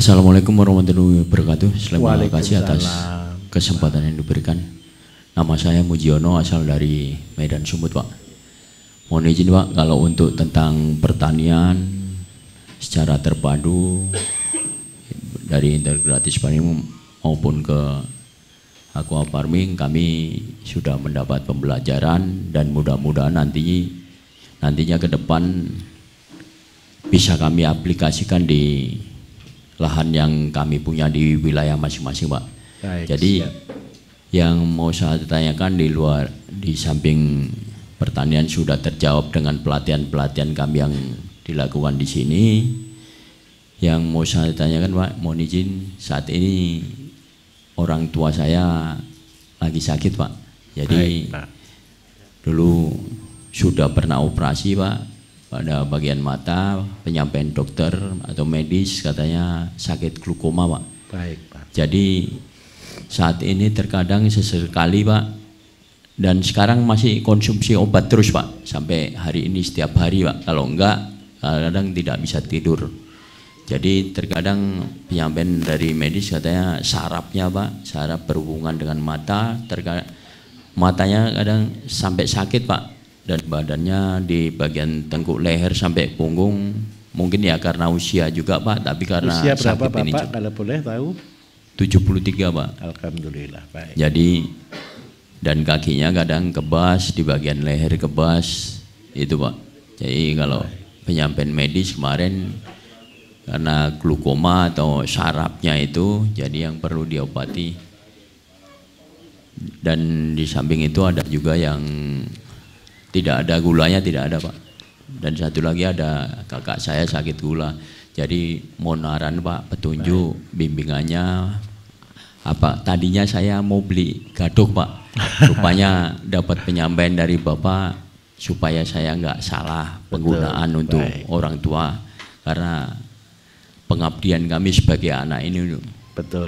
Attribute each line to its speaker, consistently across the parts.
Speaker 1: Assalamualaikum warahmatullahi wabarakatuh. Terima kasih atas kesempatan yang diberikan. Nama saya Mujiono, asal dari Medan Sumut, Pak. Mohon izin, Pak, kalau untuk tentang pertanian secara terpadu dari integratis farming maupun ke aqua farming, kami sudah mendapat pembelajaran dan mudah-mudahan nantinya ke depan bisa kami aplikasikan di lahan yang kami punya di wilayah masing-masing, Pak. Baik, jadi siap. Yang mau saya tanyakan di samping pertanian sudah terjawab dengan pelatihan-pelatihan kami yang dilakukan di sini. Yang mau saya tanyakan, Pak, mohon izin, saat ini orang tua saya lagi sakit, Pak. Jadi baik, Pak. Dulu sudah pernah operasi, Pak, pada bagian mata, penyampaian dokter atau medis katanya sakit glukoma, Pak. Baik, Pak. Jadi saat ini terkadang sesekali, Pak, dan sekarang masih konsumsi obat terus, Pak, sampai hari ini setiap hari, Pak. Kalau enggak, kadang tidak bisa tidur. Jadi terkadang penyampaian dari medis katanya sarafnya, Pak, saraf berhubungan dengan mata, matanya kadang sampai sakit, Pak. Dan badannya di bagian tengkuk leher sampai punggung, mungkin ya karena usia juga, Pak, tapi karena
Speaker 2: usia berapa,
Speaker 1: sakit
Speaker 2: Bapak,
Speaker 1: ini juga.
Speaker 2: kalau boleh tahu?
Speaker 1: 73, Pak.
Speaker 2: Alhamdulillah, baik.
Speaker 1: Jadi dan kakinya kadang kebas, di bagian leher kebas, itu, Pak. Jadi kalau penyampaian medis kemarin karena glukoma atau sarafnya itu, jadi yang perlu diobati. Dan di samping itu ada juga yang tidak ada gulanya, tidak ada, Pak. Dan satu lagi ada kakak saya sakit gula. Jadi mohon arahan, Pak, petunjuk bimbingannya apa. Tadinya saya mau beli gadok, Pak. Rupanya dapat penyampaian dari Bapak supaya saya nggak salah penggunaan untuk orang tua, karena pengabdian kami sebagai anak ini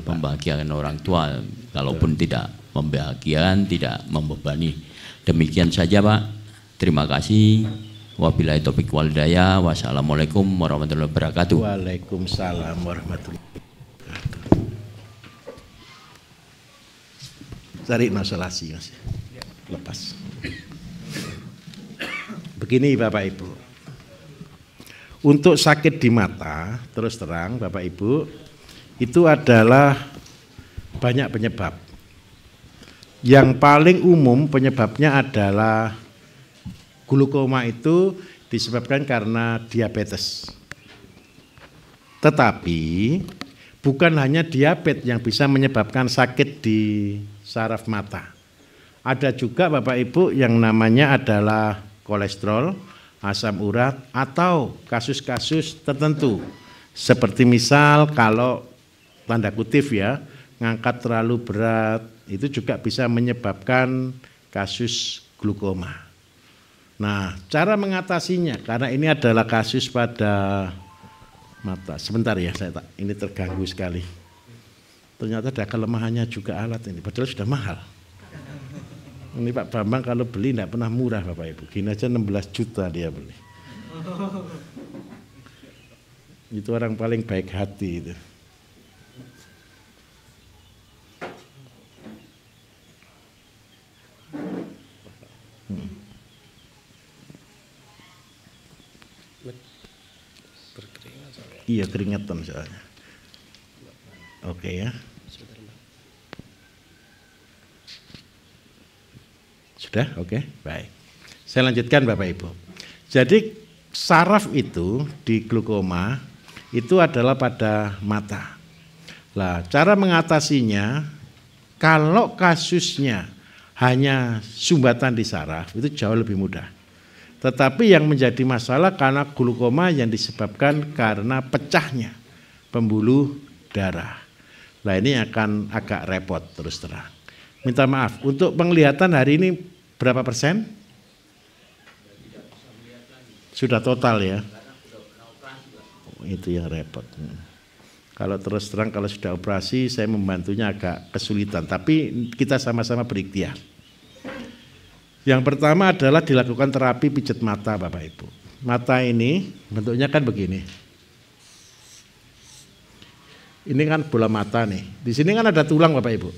Speaker 1: membahagiakan orang tua, kalaupun tidak membahagiakan, tidak membebani. Demikian saja, Pak. Terima kasih. Wabillahi taufiq wal hidayah. Wassalamualaikum warahmatullahi wabarakatuh.
Speaker 2: Waalaikumsalam warahmatullahi wabarakatuh. Cari nosolasi, Mas. Lepas. Begini, Bapak Ibu. Untuk sakit di mata, terus terang Bapak Ibu, itu adalah banyak penyebab. Yang paling umum penyebabnya adalah glukoma, itu disebabkan karena diabetes. Tetapi bukan hanya diabetes yang bisa menyebabkan sakit di saraf mata. Ada juga, Bapak Ibu, yang namanya adalah kolesterol, asam urat, atau kasus-kasus tertentu. Seperti misal kalau tanda kutip ya, ngangkat terlalu berat, itu juga bisa menyebabkan kasus glukoma. Nah, cara mengatasinya, karena ini adalah kasus pada mata. Sebentar ya, ini terganggu sekali. Ternyata ada kelemahannya juga alat ini, padahal sudah mahal. Ini Pak Bambang kalau beli tidak pernah murah, Bapak Ibu. Gini aja 16 juta dia beli. Itu orang paling baik hati itu. Iya, keringetan soalnya. Oke ya. Sudah? Oke, baik. Saya lanjutkan, Bapak Ibu. Jadi saraf itu di glukoma itu adalah pada mata. Lah, cara mengatasinya, kalau kasusnya hanya sumbatan di saraf, itu jauh lebih mudah. Tetapi yang menjadi masalah karena glukoma yang disebabkan karena pecahnya pembuluh darah. Nah, ini akan agak repot terus terang. Minta maaf, untuk penglihatan hari ini berapa persen? Sudah total ya? Oh, itu yang repot. Kalau terus terang, kalau sudah operasi saya membantunya agak kesulitan. Tapi kita sama-sama berikhtiar. Yang pertama adalah dilakukan terapi pijat mata, Bapak Ibu. Mata ini bentuknya kan begini. Ini kan bola mata nih. Di sini kan ada tulang Bapak Ibu.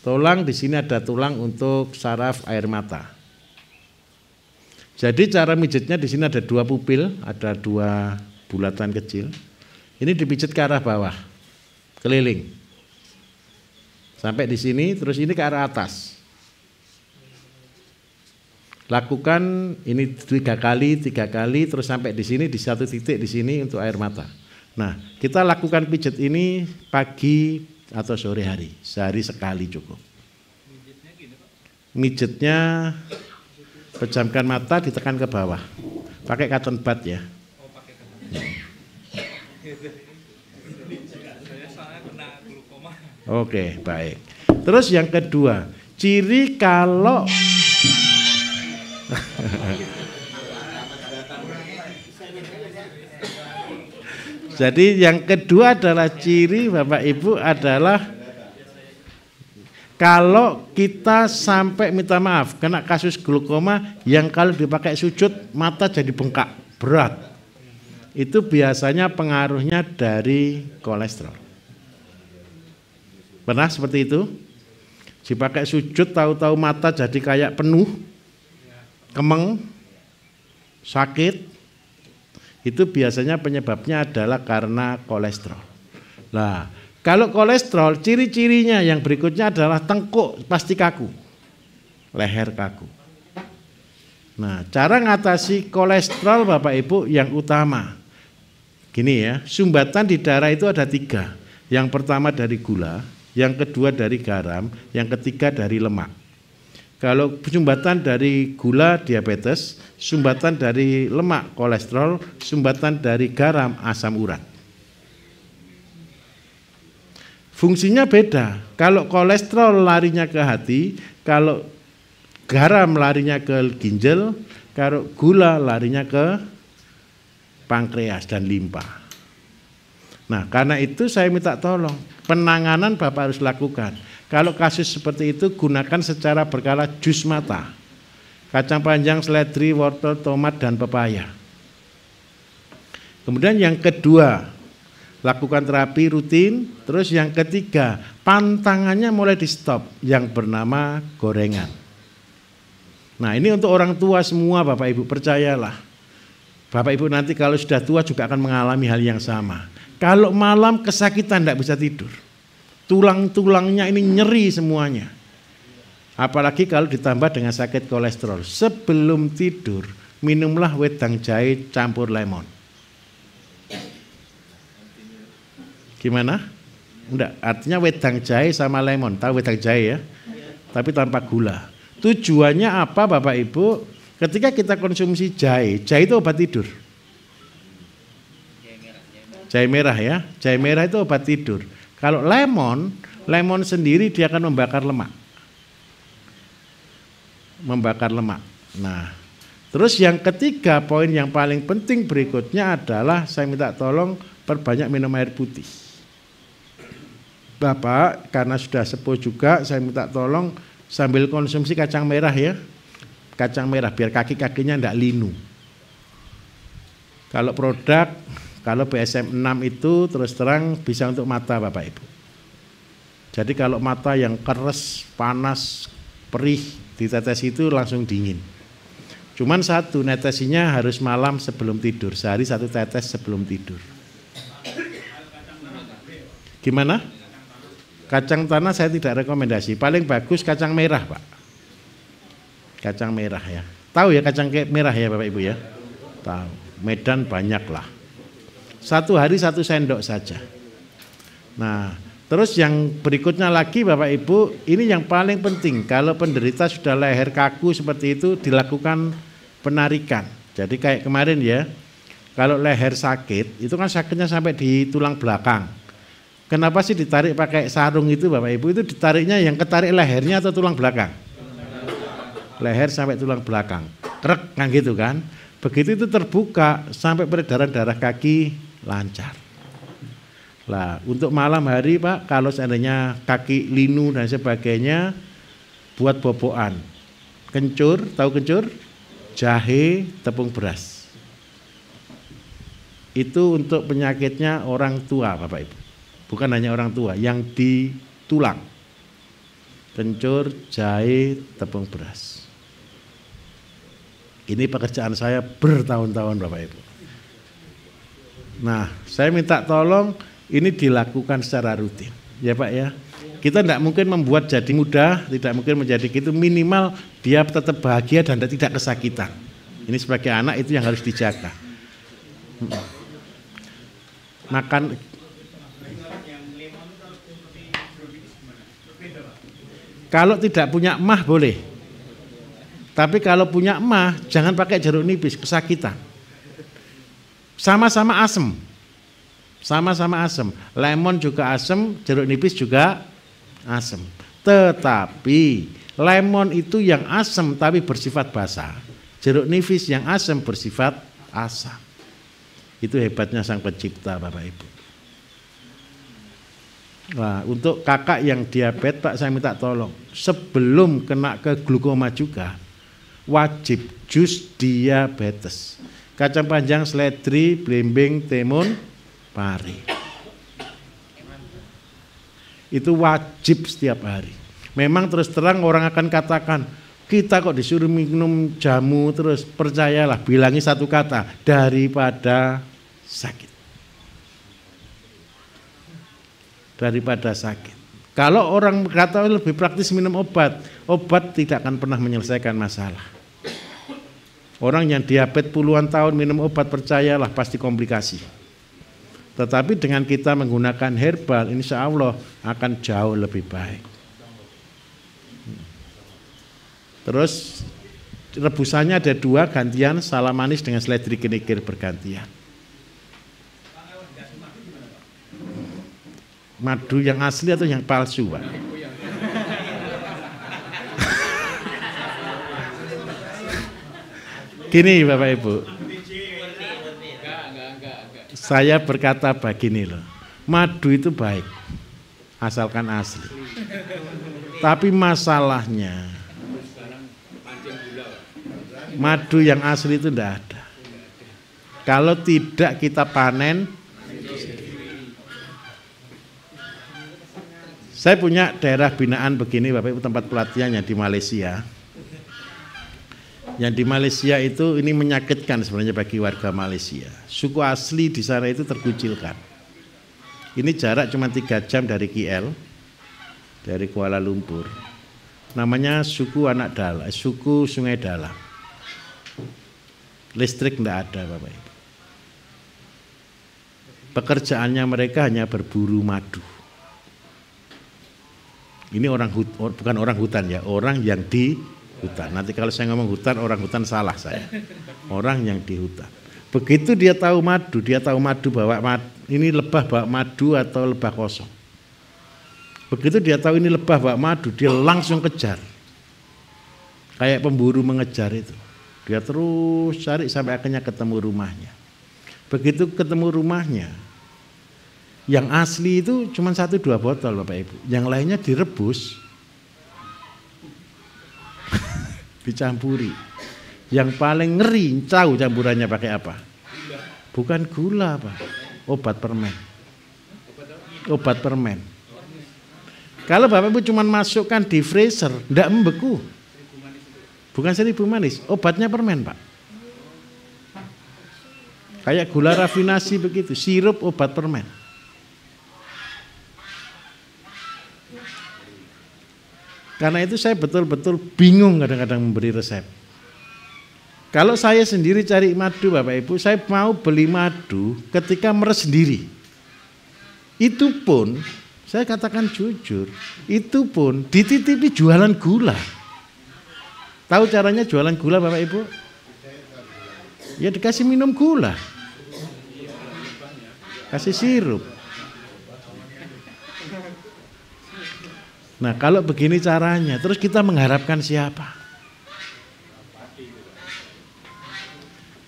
Speaker 2: Tulang, di sini ada tulang untuk saraf air mata. Jadi cara mijitnya di sini ada 2 pupil, ada 2 bulatan kecil. Ini dipijit ke arah bawah, keliling. Sampai di sini, terus ini ke arah atas. Lakukan ini 3 kali, terus sampai di sini di satu titik di sini untuk air mata. Nah, kita lakukan pijat ini pagi atau sore hari, sehari sekali cukup. Mijetnya pejamkan mata, ditekan ke bawah, pakai cotton bud ya. Oke, baik. Terus yang kedua, ciri kalau jadi yang kedua adalah ciri Bapak Ibu adalah kalau kita sampai minta maaf kena kasus glaukoma yang kalau dipakai sujud mata jadi bengkak berat. Itu biasanya pengaruhnya dari kolesterol. Pernah seperti itu? Dipakai sujud tahu-tahu mata jadi kayak penuh, kemeng, sakit. Itu biasanya penyebabnya adalah karena kolesterol. Nah, kalau kolesterol ciri-cirinya yang berikutnya adalah tengkuk pasti kaku, leher kaku. Nah, cara ngatasi kolesterol Bapak Ibu yang utama, gini ya, sumbatan di darah itu ada 3. Yang pertama dari gula, yang kedua dari garam, yang ketiga dari lemak. Kalau sumbatan dari gula diabetes, sumbatan dari lemak kolesterol, sumbatan dari garam asam urat. Fungsinya beda. Kalau kolesterol larinya ke hati, kalau garam larinya ke ginjal, kalau gula larinya ke pankreas dan limpa. Nah, karena itu saya minta tolong, penanganan Bapak harus lakukan. Kalau kasus seperti itu gunakan secara berkala jus mata. Kacang panjang, seledri, wortel, tomat, dan pepaya. Kemudian yang kedua, lakukan terapi rutin. Terus yang ketiga, pantangannya mulai di stop yang bernama gorengan. Nah, ini untuk orang tua semua Bapak Ibu, percayalah. Bapak Ibu nanti kalau sudah tua juga akan mengalami hal yang sama. Kalau malam kesakitan tidak bisa tidur. Tulang-tulangnya ini nyeri semuanya. Apalagi kalau ditambah dengan sakit kolesterol. Sebelum tidur, minumlah wedang jahe campur lemon. Gimana? Enggak, artinya wedang jahe sama lemon. Tahu wedang jahe ya? Tapi tanpa gula. Tujuannya apa Bapak Ibu? Ketika kita konsumsi jahe, jahe itu obat tidur. Jahe merah ya, jahe merah itu obat tidur. Kalau lemon sendiri dia akan membakar lemak. Membakar lemak. Nah, terus yang ketiga poin yang paling penting berikutnya adalah saya minta tolong perbanyak minum air putih. Bapak karena sudah sepuh juga saya minta tolong sambil konsumsi kacang merah ya. Kacang merah biar kaki-kakinya enggak linu. Kalau produk kalau BSM 6 itu terus terang bisa untuk mata Bapak Ibu. Jadi kalau mata yang keras, panas, perih, ditetes itu langsung dingin. Cuman satu, netesinya harus malam sebelum tidur. Sehari 1 tetes sebelum tidur. Gimana? Kacang tanah saya tidak rekomendasi. Paling bagus kacang merah Pak. Kacang merah ya. Tahu ya kacang merah ya Bapak Ibu ya? Tahu. Medan banyak lah. 1 hari 1 sendok saja. Nah, terus yang berikutnya lagi Bapak Ibu, ini yang paling penting. Kalau penderita sudah leher kaku seperti itu dilakukan penarikan. Jadi kayak kemarin ya, kalau leher sakit, itu kan sakitnya sampai di tulang belakang. Kenapa sih ditarik pakai sarung itu Bapak Ibu? Itu ditariknya yang ketarik lehernya atau tulang belakang? Leher sampai tulang belakang. Krek kan gitu kan. Begitu itu terbuka sampai peredaran darah kaki lancar. Lah, untuk malam hari Pak, kalau seandainya kaki linu dan sebagainya, buat bobokan. Kencur, tahu kencur? Jahe, tepung beras. itu untuk penyakitnya orang tua Bapak Ibu. Bukan hanya orang tua, yang di tulang. Kencur, jahe, tepung beras. Ini pekerjaan saya bertahun-tahun Bapak Ibu. Nah, saya minta tolong ini dilakukan secara rutin. Ya Pak ya. Kita tidak mungkin membuat jadi mudah, tidak mungkin menjadi gitu, minimal dia tetap bahagia dan tidak kesakitan. Ini sebagai anak itu yang harus dijaga. Makan kalau tidak punya emah boleh. Tapi kalau punya emah jangan pakai jeruk nipis, kesakitan. Sama-sama asem. Sama-sama asem. Lemon juga asem, jeruk nipis juga asem. Tetapi lemon itu yang asem tapi bersifat basa. Jeruk nipis yang asem bersifat asam. Itu hebatnya Sang Pencipta Bapak Ibu. Nah, untuk kakak yang diabetes Pak, saya minta tolong sebelum kena ke glukoma juga wajib jus diabetes. Kacang panjang, seledri, belimbing, timun, pari. Itu wajib setiap hari. Memang terus terang orang akan katakan, kita kok disuruh minum jamu terus, percayalah, bilangi satu kata, daripada sakit. Daripada sakit. Kalau orang berkata lebih praktis minum obat, obat tidak akan pernah menyelesaikan masalah. Orang yang diabetes puluhan tahun minum obat, percayalah pasti komplikasi. Tetapi dengan kita menggunakan herbal, insya Allah akan jauh lebih baik. Terus rebusannya ada dua, gantian salam manis dengan seledri kenikir bergantian. Madu yang asli atau yang palsu, Pak? Gini Bapak Ibu, saya berkata begini loh, madu itu baik, asalkan asli. Tapi masalahnya, madu yang asli itu tidak ada. Kalau tidak kita panen. Saya punya daerah binaan begini Bapak Ibu, tempat pelatihannya di Malaysia. Yang di Malaysia itu ini menyakitkan sebenarnya bagi warga Malaysia. Suku asli di sana itu terkucilkan. Ini jarak cuma 3 jam dari KL, dari Kuala Lumpur. Namanya suku Anak Dalam, suku Sungai Dalam. Listrik tidak ada Bapak Ibu. Pekerjaannya mereka hanya berburu madu. Ini bukan orang hutan ya, orang yang di hutan. Nanti kalau saya ngomong hutan, orang hutan salah saya. Orang yang di hutan. Begitu dia tahu madu bawa madu, ini lebah bawa madu atau lebah kosong. Begitu dia tahu ini lebah bawa madu, dia langsung kejar. Kayak pemburu mengejar itu. Dia terus cari sampai akhirnya ketemu rumahnya. Begitu ketemu rumahnya, yang asli itu cuma 1-2 botol Bapak Ibu. Yang lainnya direbus, dicampuri. Yang paling ngeri, tahu campurannya pakai apa? Bukan gula Pak, obat permen. Obat permen. Kalau Bapak Ibu cuma masukkan di freezer, tidak membeku. Bukan 1000 manis, obatnya permen Pak. Kayak gula rafinasi begitu, sirup obat permen. Karena itu saya betul-betul bingung kadang-kadang memberi resep. Kalau saya sendiri cari madu Bapak Ibu, saya mau beli madu ketika meres sendiri. Itu pun, saya katakan jujur, itu pun dititipi jualan gula. Tahu caranya jualan gula Bapak Ibu? Ya dikasih minum gula. Kasih sirup. Nah kalau begini caranya, terus kita mengharapkan siapa?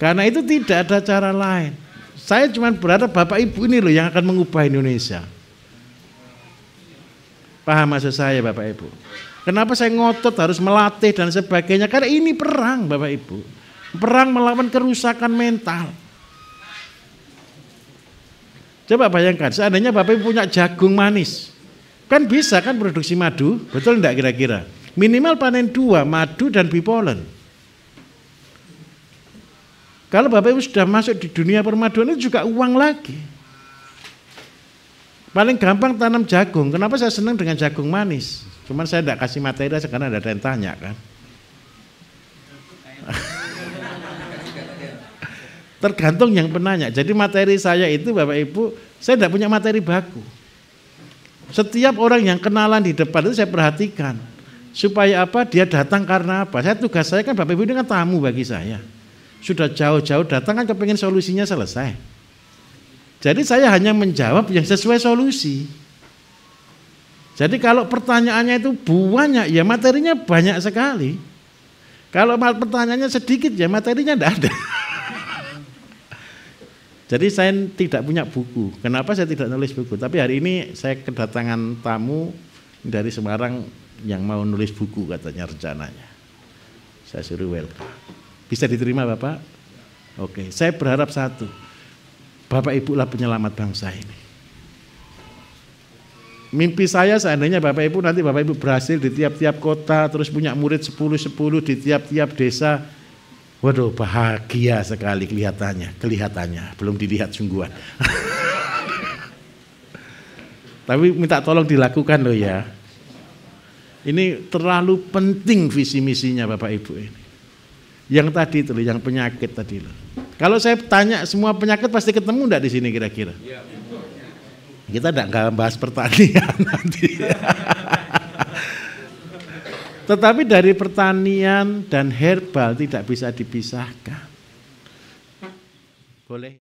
Speaker 2: Karena itu tidak ada cara lain. Saya cuma berharap Bapak Ibu ini loh yang akan mengubah Indonesia. Paham maksud saya Bapak Ibu? Kenapa saya ngotot harus melatih dan sebagainya? Karena ini perang Bapak Ibu. Perang melawan kerusakan mental. Coba bayangkan, seandainya Bapak Ibu punya jagung manis, kan bisa kan produksi madu, betul enggak kira-kira? Minimal panen 2, madu dan bee pollen. Kalau Bapak Ibu sudah masuk di dunia permaduan itu juga uang lagi. Paling gampang tanam jagung. Kenapa saya senang dengan jagung manis? Cuman saya tidak kasih materi sekarang ada yang tanya kan. Tergantung yang penanya. Jadi materi saya itu Bapak Ibu, saya tidak punya materi baku. Setiap orang yang kenalan di depan itu saya perhatikan. Supaya apa? Dia datang karena apa? Tugas saya kan Bapak Ibu ini kan tamu bagi saya. Sudah jauh-jauh datang kan kepengen solusinya selesai. Jadi saya hanya menjawab yang sesuai solusi. Jadi kalau pertanyaannya itu banyak, ya materinya banyak sekali. Kalau pertanyaannya sedikit, ya materinya tidak ada. Jadi saya tidak punya buku. Kenapa saya tidak nulis buku? Tapi hari ini saya kedatangan tamu dari Semarang yang mau nulis buku katanya rencananya. Saya suruh welcome. Bisa diterima Bapak? Oke, saya berharap satu. Bapak Ibu lah penyelamat bangsa ini. Mimpi saya seandainya Bapak Ibu nanti Bapak Ibu berhasil di tiap-tiap kota, terus punya murid 10-10 di tiap-tiap desa. Waduh, bahagia sekali kelihatannya, belum dilihat sungguhan. Tapi minta tolong dilakukan loh ya. Ini terlalu penting visi misinya Bapak Ibu ini. Yang tadi itu loh, yang penyakit tadi loh. Kalau saya tanya semua penyakit pasti ketemu enggak di sini kira-kira? Kita enggak bahas pertanian nanti. Tetapi dari pertanian dan herbal tidak bisa dipisahkan. Boleh.